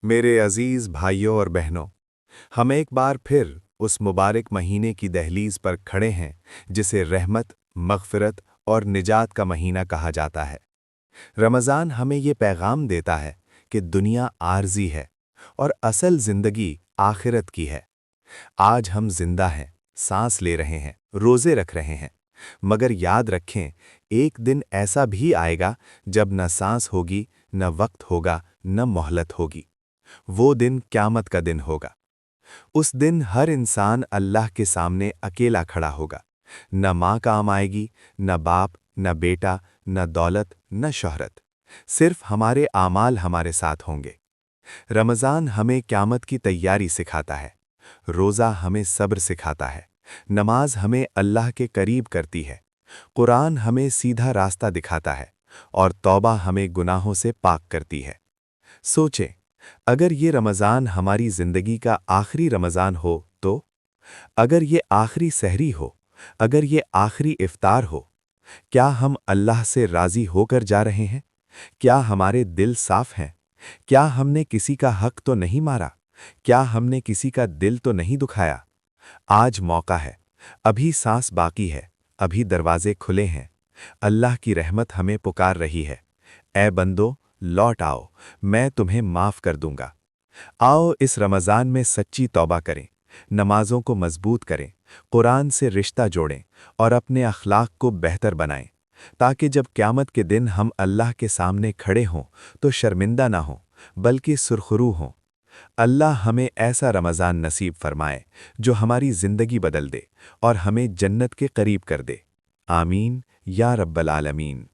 मेरे अजीज भाइयों और बहनों, हम एक बार फिर उस मुबारक महीने की दहलीज पर खड़े हैं जिसे रहमत, मग़फ़िरत और निजात का महीना कहा जाता है। रमज़ान हमें ये पैगाम देता है कि दुनिया आर्ज़ी है और असल ज़िंदगी आखिरत की है। आज हम जिंदा हैं, सांस ले रहे हैं, रोज़े रख रहे हैं, मगर याद रखें, एक दिन ऐसा भी आएगा जब न सांस होगी, न वक्त होगा, न मोहलत होगी। वो दिन क़यामत का दिन होगा। उस दिन हर इंसान अल्लाह के सामने अकेला खड़ा होगा। न माँ काम आएगी, न बाप, न बेटा, न दौलत, न शोहरत। सिर्फ हमारे आमाल हमारे साथ होंगे। रमज़ान हमें क़यामत की तैयारी सिखाता है। रोज़ा हमें सब्र सिखाता है। नमाज हमें अल्लाह के करीब करती है। कुरान हमें सीधा रास्ता दिखाता है और तौबा हमें गुनाहों से पाक करती है। सोचें, अगर ये रमज़ान हमारी ज़िंदगी का आखिरी रमज़ान हो तो? अगर ये आखिरी सहरी हो, अगर ये आखिरी इफ्तार हो, क्या हम अल्लाह से राज़ी होकर जा रहे हैं? क्या हमारे दिल साफ़ हैं? क्या हमने किसी का हक तो नहीं मारा? क्या हमने किसी का दिल तो नहीं दुखाया? आज मौका है, अभी सांस बाकी है, अभी दरवाजे खुले हैं। अल्लाह की रहमत हमें पुकार रही है। ऐ बंदो, लौट आओ, मैं तुम्हें माफ़ कर दूंगा। आओ इस रमज़ान में सच्ची तौबा करें, नमाज़ों को मजबूत करें, कुरान से रिश्ता जोड़ें और अपने अखलाक को बेहतर बनाएं, ताकि जब क़यामत के दिन हम अल्लाह के सामने खड़े हों तो शर्मिंदा ना हों, बल्कि सुरखरू हों। अल्लाह हमें ऐसा रमज़ान नसीब फरमाए जो हमारी ज़िंदगी बदल दे और हमें जन्नत के करीब कर दे। आमीन या रब्बल आलमीन।